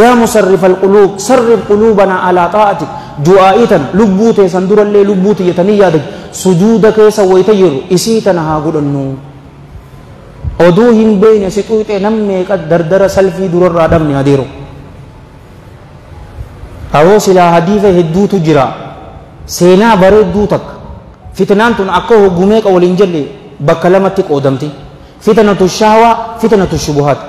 يا مصرف القلوب صرف قلوبنا على طاعتك دعائتا لبوتي سندر اللي لبوتي يتنيادك سجودك سويتير إسيتنا هاقول النوم أدوهم بين ستويت نمي قد دردر سلفي درر رادم ناديرو أو سلا حديثة هدو تجرى سينا برد دوتك فتنان تن أكوه قميك أو الإنجلي بكلمتك أودمتي فتنة الشهوة فتنة الشبهات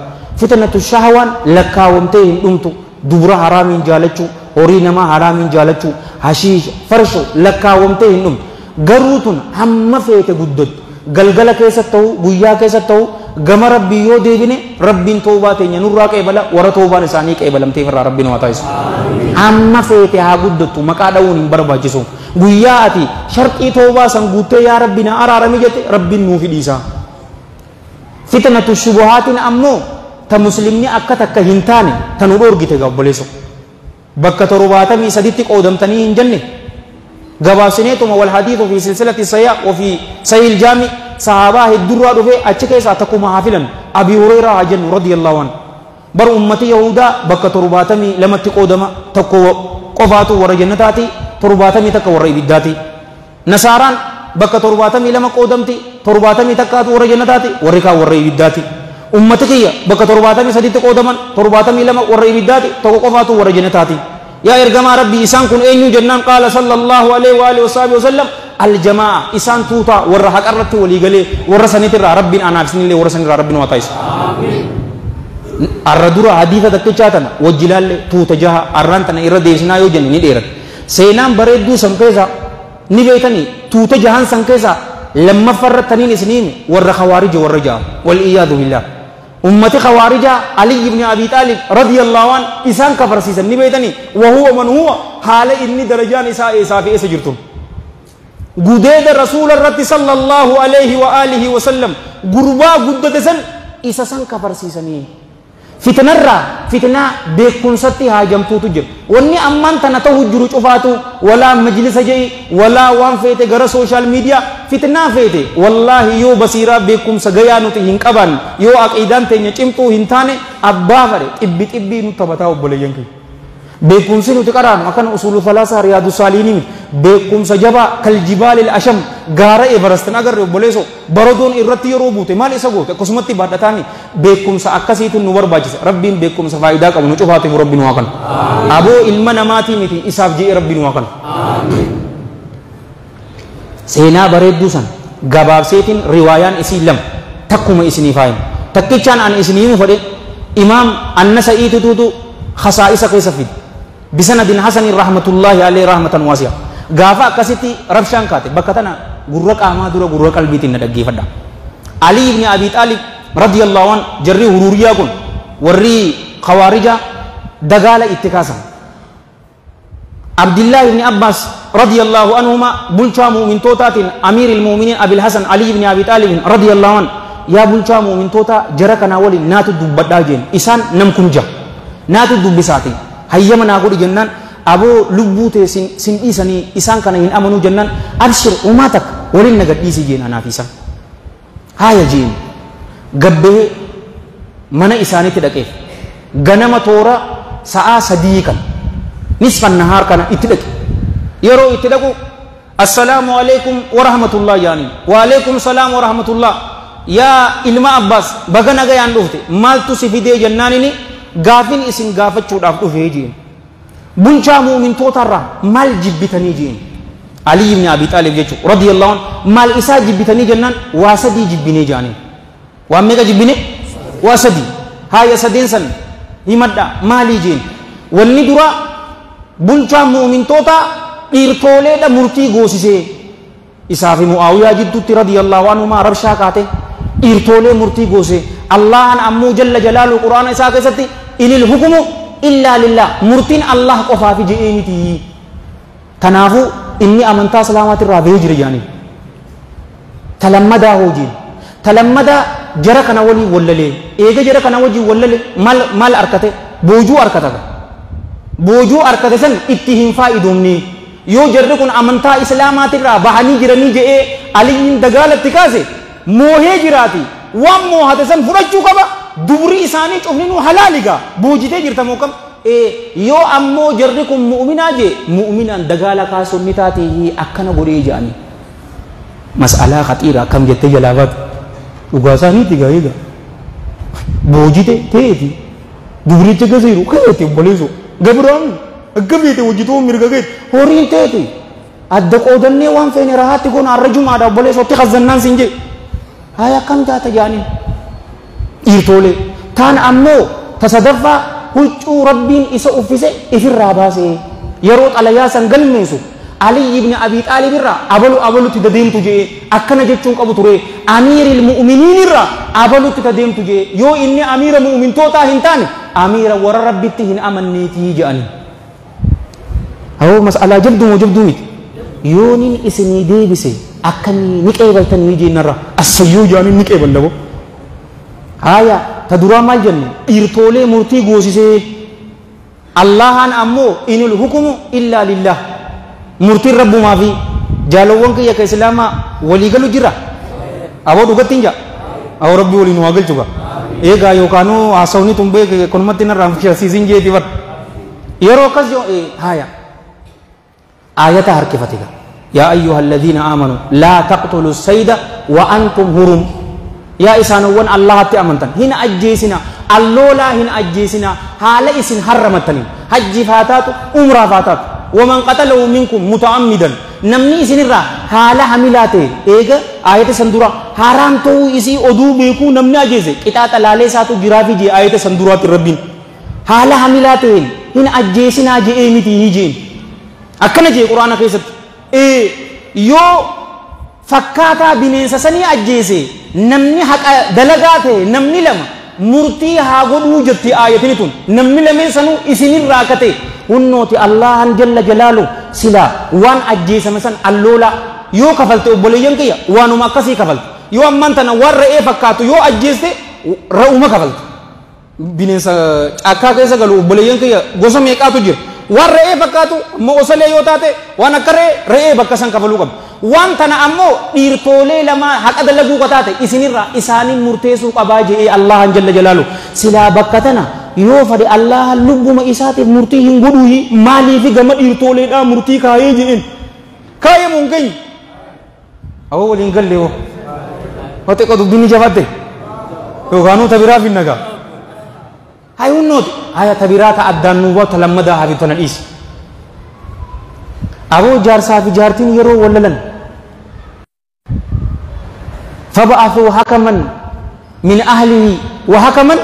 فتنة الشهوة لكا ومتين أمتو دبرا حرام جالتشو أورينما حرام جالتشو حشيش فرشو لكا ومتين أم قروتن هم فيت قدد قلقل كيسة تو بويا كيسة تو قم ربي يو ديبني ربين توباتين ينورا كيبلا ورا توبا نساني كيبلا متفر ربين واتايس هم فيت ها قدد مكادون بربا جسو guyyaati sharqii toobaa san guuttee yaa rabbi na araarami jette rabbiin nuuf dhiisa fitnatu shubuhaatiin ammoo ta muslimni akka takka hin taane ta nu dhoorgite gabboleeso bakka 73 qoodamtanii hin jenne gabaasineetuma wal hadiithu fi silsilati sayya wa fi sahih jaami sahabaa heddurraa dhufe achi keessaa takkuma haafilan abi hurayraa haa jennu radiyallahu anhu bar ummati yahudaa bakka 72 qoodama tokko qofaatu warra jannataati 70 takka warra ibiddaati nasaaraan bakka 72 qoodamti 70 takkaatu warra jannataati warri kaa warra ibiddaati ummati kiyya bakka 73 qoodaman 72 warra ibiddaati tokko qofaatu warra jannataati yaa ergamaa rabbii isaan kun eenyu jennaan qaala sallallahu alaihi wa alihi wasallam aljamaa isaan tuuta warra haqarratti walii galee warra sanitirraa rabbiin anaaf isinillee warra sanirraa rabbiin waa taasisa amiin arra dura hadiisa takkichaatana wajjilaalle tuuta jaha arraan tana irra deesinaa yoo jenne ni dheerata seenaan bareedduu san keessa ni beekanii tuuta jahan san keessa lammaffarrattaniin isiniin warra khawaarija warra ja'a wal iyaadu billah ummati khawaarija ali ibn abi talib radiyallahu an isaan kafarsiisan ni beekanii wa huwa man huwa haala inni darajaan isaa eesaa fi eessa jirtu gudeeda rasuula irratti sallallahu alaihi wa alihi wa sallam gurbaa guddate san isa san kafarsiisanii fitnarraa fitnaa beekumsatti haajamtuutu jira wanni ammaan tana ta'uu jiru cufaatu walaa majlisa jee walaa waan feete gara sooshaal miidiyaa fitnaa feete wallaahi yoo basiiraa beekumsa gayaa nuti hin qaban yoo aqiidaan teenya cimtuu hin taane abbaa fare xibbii nu taphataa obboleeyyan keenya beekumsi nuti qaraanu akkana usulu falaasaa riyaadu saaliiniin beekumsa jabaa kaljibaal asham gaara everestin agarre obboleeso barodoon irratti yeroo buute maal isa goote akkasumatti baadhataani beekumsa akkasiitu nu barbaachisa rabbiin beekumsa faayidaa qabu nu cufaatiif rabbiin waa kana aboo ilma namaatii miti isaaf jee rabbiin waa kana seenaa bareedduu san gabaabseetiin riwaayaan isii lama takkuma isinii faayin takkichaan an isinii himu fedhe imaam annasa'iitutu khasaa'isa keessa fide بسند حسن رحمة الله عليه رحمة واسعة غافا كسيتي ربشان كاتي بكتنا غرق أما درا غرق قلبي تندقي فدا علي بن أبي طالب رضي الله عنه جري هروريا كن وري خوارجا دغال اتكاسا عبد الله بن عباس رضي الله عنهما بلشا مؤمن توتات أمير المؤمنين أبي الحسن علي بن أبي طالب رضي الله عنه يا بلشا مؤمن توتا جركنا ولي ناتو دبداجين إسان نمكنجا ناتو دبساتي hayyama naa godhi jennaan aboo lubbuu tee sin dhiisanii isaan kana hin amanuu jennaan abshir uumaa takka waliin na gadhiisii jeen anaaf isaan haaya jeen gabbee mana isaaniitti dhaqeef ganama toora sa'aa 3 kan nisfan nahaar kana itti dhaqe yeroo itti dhaqu assalaamu alaykum wa rahmatullah yaani wa alaykum salaam wa rahmatullah yaa ilma abbaas baga nagayaan dhufte maaltu si fidee jennaanini gaafin isin gaafachuudhaaf dhufee jeen bulchaa mu'mintootarraa maal jibbitanii jeen Ali ibn Abi Talib jechu radiyallahu anhu maal isaa jibbitanii jennaan waa sadii jibbinee jaaniin waa meeqa jibbine waa sadii haaya sadeen san himadha maalii jeen wanni dura bulchaa mu'mintoota dhiirtooleedha murtii goosisee isaa fi Mu'aawiyaa jidduutti radiyallahu anhu maa rabshaa kaate dhiirtoolee murtii goosee Allahan ammoo jalla jalaalu quraana isaa keessatti inil hukumu illaa lillah murtiin Allah qofaa fi je'ee miti tanaafu inni amantaa islaamaatirraa bahee jira jaanii talammadaa hojiin talammadaa jara kana waliin wallalee eega jara kana wajjin wallalee maal arkate boojuu arkate san itti hin faayidoomne yoo jarri kun amantaa islaamaatirraa bahanii jiranii je'ee Aliin dagaalatti kaase moohee jiraati waan moohate san fudhachuu qaba dubri isaanii cufninu halaaliga boojitee jirta moo kam yoo ammoo jarri kun mu'minaa je mu'minaan dagaala kaasonni taatee akkana godhee jaanii mas'alaa khatiira kam jettee jalaabaat dhugaa isaaniitti gaa'eega boojite teeti dubricha gazeeru kayeeti obboleessu gabraan akka beete hojjetuu mirga geeti horiin teeti adda qoodannee waan feene rahaatti goona har'a jumaadha obboleessotti khazannaan siin jee haya kam taata jaanii dhiirtoolee taan ammoo tasadaffaa huccuu rabbiin isa uffise ifirraa baase yeroo xalayaa san galmeessu Ali ibn Abi Talib irraa abalutti dadeemtu jee akkana jechuun qabu ture amiiril mu'miniin irraa abalutti dadeemtu jee yoo inni amiira mu'mintootaa hin taane amiira warra rabbitti hin amanneetii je'anii hawoo mas'alaa jabduu miti yoonin isinii deebise akkanii ni qeebaltanii jennarra assayyoo jaanii ni qeeballabo haya ta duraa maal jenne dhiirtoolee murtii goosisee Allahan ammoo inul hukumu illaa lillah murtiin rabbumaa fi jaalawwan kiyya ka islaamaa walii galu jira aboo dhugattiin jaa aboo rabbi waliin waa galchuga eegaa yookaanuu haasawni tumbee konumatti narraan fishasiisin jeeti bar yeroo akkas haya ayata harkifatiga yaa ayyuha alladhiina aamanuu laa taqtulu sayda wa antum hurum yaa isaanowwan allahatti amantan hin ajjeesina alloolaa hin ajjeesina haala isin harramattaniin hajjiif haa taatu umraaf haa taatu waman qatalahu minkum muta'ammidan namni isinirraa haala hamilaa ta'e eega ayata san dura haraam ta'uu isii oduu beekuu namni ajjeese qixaaxa laalee isaatu jiraafi jee ayata san duraatti rabbiin haala hamilaa ta'een hin ajjeesinaa je'ee miti hijeen akkana jee quraana keessatti yoo fakkaataa bineensa sanii ajjeese namni haqa dalagaa ta'e namni lama murtii haa godhuu jetti aayatini tun namni lameen sanuu isinirraa kate hunnooti Allahan jalla jalaalu sila waan ajjeesame san alloola yoo kafalte obboleeyyan kiyya waanuma akkasii kafalte yoo ammaan tana waan re'ee fakkaatu yoo ajjeeste ra'uma kafalte bineensa caakkaa keessa galu obboleeyyan kiyya gosa meeqaatu jira waan re'ee fakkaatu ammoo osalee yoo taate waan akka re'ee bakka san kafaluu qabdu waan tana ammoo dhiirtoolee lama haqa dalaguu qataate isinirraa isaaniin murteessuu qabaa jedhee Allahan jalla jalaalu silaa bakka tana yoo fade Allahan lubbuma isaatiif murtii hin godhuuhi maaliifi gama dhiirtooleedhaa murtii kaayee jedheen kaayee mun keenya awoo waliin galle hoo hote qotu dubbiin jabatte yookaanuu tabiraa fi nagaa hayunnooti haya tabiraa ta addaan nuubaa ta lammadaa hafi tana dhiisi aboo jaarsaa fi jaartiin yeroo wallalan faba'athuu hakaman min ahlihi wa hakaman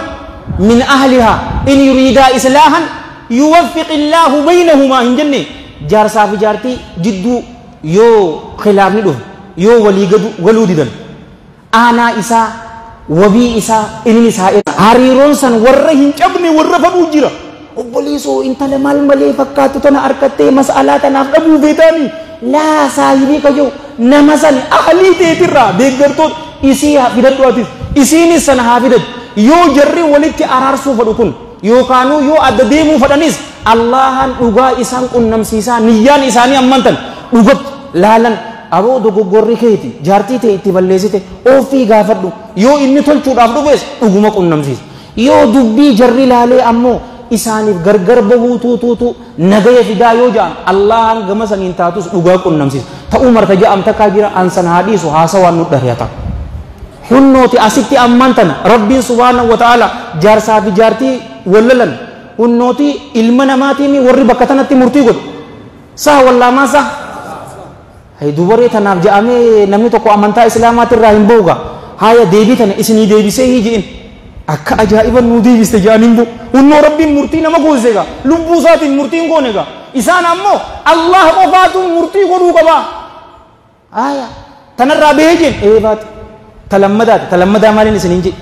min ahliha in yuriidaa islaahan yuwaffiq illaahu baynahumaa hin jenne jaarsaa fi jaartii jidduu yoo khilaafni dhufe yoo walii galuu didan aanaa isaa wabii isaa inni isaa hariiroon san warra hin cabne warra fadhuu jira obboleessoo intala maal malee fakkaatu tana harkattee mas'alaa tanaaf dhabuu feetaanii laa saahibii kayyoo nama san ahlii teetirraa deeggartoota isii haa fidadhu atis isiinis sana haa fidadhu yoo jarri walitti araarsuu fadhu kun yookaanuu yoo adda deemuu fadhanis Allahan dhugaa isaan qunnamsiisaa niyyaan isaanii ammantan dhugatti laalan aboo dogoggorri keeti jaartii ta'e itti balleessite ofii gaafadhu yoo inni tolchuudhaaf dhufes dhuguma qunnamsiisa yoo dubbii jarri laalee ammoo isaaniif gargar bahuu tuutuutu nagaya fidaa yoo ja'an Allahan gama saniin taatus dhugaa qunnamsiisa ta'uu marta ja'am takkaa jira ansan haadhiisu haasawaan nu dhahiyata hunnooti asitti ammantana rabbiin subhaanahu wa ta'ala jaarsaa fi jaartii wallalan hunnooti ilma namaatiin warri bakka tanatti murtii godhu saa wallaamaa saa dubaree tanaaf jedhamee namni tokko amantaa islaamaatirraa hin ba'uga haya deebii tana isinii deebisee hiji'in akka ajaa'iban nuu deebiste jedhaniin bu hunnoo rabbiin murtii nama goosega lubbuu isaatiin murtiin goonega isaan ammoo Allah qofaatu murtii godhuu qaba haya tanarraa bahee jeen eebaati talammadaa maaliin isiniin jedhe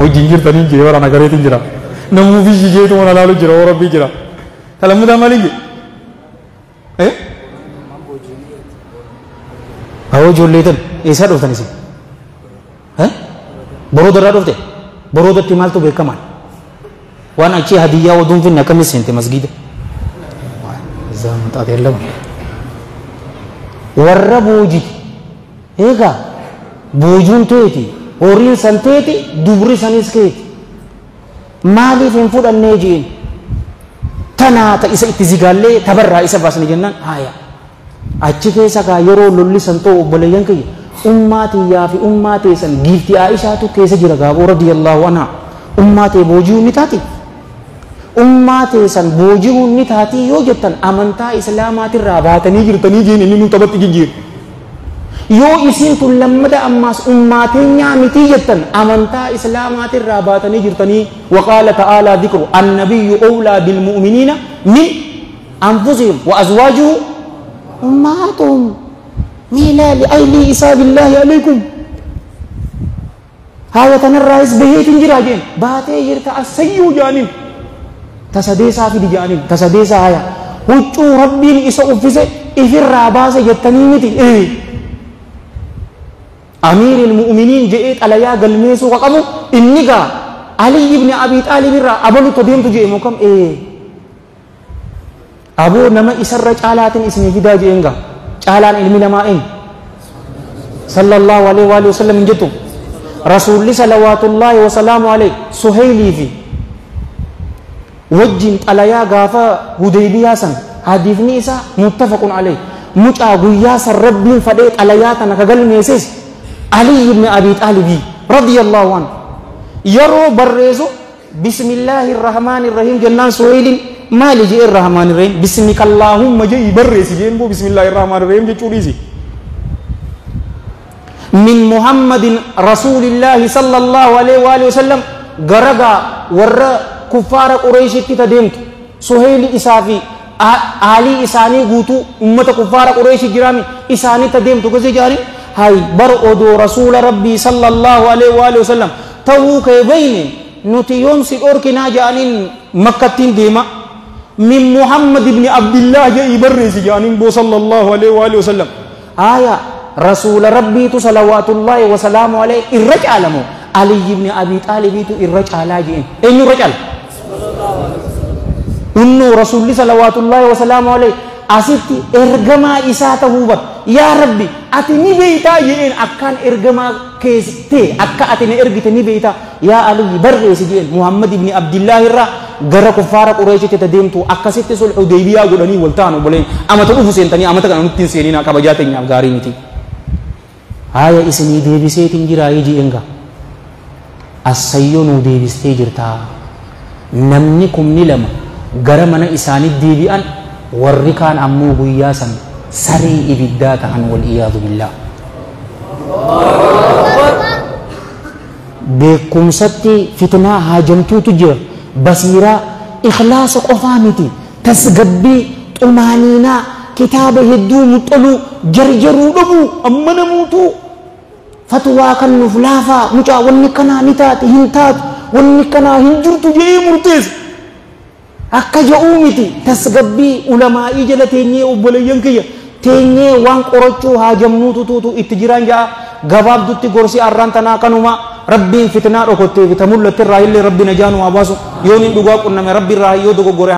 wajjin jirtaniin jee wara nagareetiin jira namuu fi jijeetu wana laalu jira oo rabbii jira talammadaa maaliin jedhe awoo ijoolleetan eessaa dhuftan isin borooda irraa dhufte boroodatti maaltu beekamaan waan achi hadiyyaa waduun finne akkamis seente masgiida warra boojiti eegaa boojuun teeti horiin san teeti dubri sanis keeti maaliif hin fudhannee jeen tanaa ta isa itti zigaallee tabarraa isa baasne jennaan haya achi keessa kaa yeroo lolli san ta'u obboleeyyan kiyya ummaatiyyaa fi ummaatee san giiftii Aishaatu keessa jira gaaboo radiyallahu anha ummaatee booji'uun ni taati ummaatee san booji'uun ni taati yoo jettan amantaa islaamaatirraa baatanii jirtanii jeen inni nu taphatti jijjiiru yoo isiin tun lammada ammaas ummaateenya miti jettan amantaa islaamaatirraa baatanii jirtanii waqaala ta'aalaa dhikru annabiyyu awlaa bilmu'miniina min anfusihim wa azwaajuhu ummaatuhum miila li'aylii isaa billaahi alaykum haya tanarraayis baheetin jira jeen baatee jirta assayyuu jaaniin tasadeesaa fidi jaaniin tasadeesaa haya huccuu rabbiin isa uffise ifirraa baase jettanii miti أمير المؤمنين جئت على يا قلميس وقبو النجا علي بن أبي طالب الرا أبلو تدين تجي مكم أبو نما إسرج آلات اسمه فدا جينغا آلان علم لمائن صلى الله عليه وآله وسلم جتو رسول الله صلوات الله وسلام عليه سهيلي في وجين على يا غافا هديبيا سن حديثني إسا متفق عليه مجا غياس ربين فديت على يا تنكغل ميسيس علي بن أبي طالب رضي الله عنه يرو برزو بسم الله الرحمن الرحيم جنان سويل ما لجي الرحمن الرحيم بسمك اللهم جي برز جنبو بسم الله الرحمن الرحيم جي من محمد رسول الله صلى الله عليه وآله وسلم غرغا ور كفار قريش تدمت سهيل إسافي علي إساني غوتو أمة كفار قريش جرامي إساني تدمت كذي جاري هاي برؤدو رسول ربي صلى الله عليه وآله وسلم تو كيبين نتيوم سيوركنا جانين مكة ديما من محمد بن عبد الله جاي برز جانين بو صلى الله عليه وآله وسلم آية رسول ربي صلوات الله وسلام عليه الرجع لمو علي بن أبي طالب الرجال جين أين الرجال إنه رسول الله صلوات الله وسلامه عليه أسيتي إرجما إساته بات يا ربي أتني بيتا جين أكان إرجما كيستي أكا أتني إرجتني بيتا يا علي برئيس جين محمد بن عبد الله الرا gara kufara Quraisy deemtu akkasitti sul Hudaybiyaa godhanii waltaanu boleen amata dhufu seentanii amata kana nutti seenina kabajaateenya gaarii miti haya isinii deebiseetiin jira yiji enga asayyoonu deebistee jirta namni kumni lama gara mana isaanii deebi'an warri kaan ammoo guyyaa san sarii ibiddaa ta'an wal iyaadu billah beekumsatti fitnaa haajamtuutu jira بصيرة إخلاص قفامتي تسقبي طمانينة كتاب هدو مطلو جرجرو دبو أمنا موتو فتوى كان فلافا مجا ونكنا نتات هنتات ونكنا هنجرت جي مرتز أكا جاومتي تسقبي علماء جلتيني وبليان كي تيني وان قرچو هاجمنوتو توتو اتجران جا غباب دوتي غورسي أرانتنا كانوما ربي فتنة ركوتي فتمول لتر رايل ربي نجانو أباسو يوني دوغا كنا ربي رايو دوغو غوري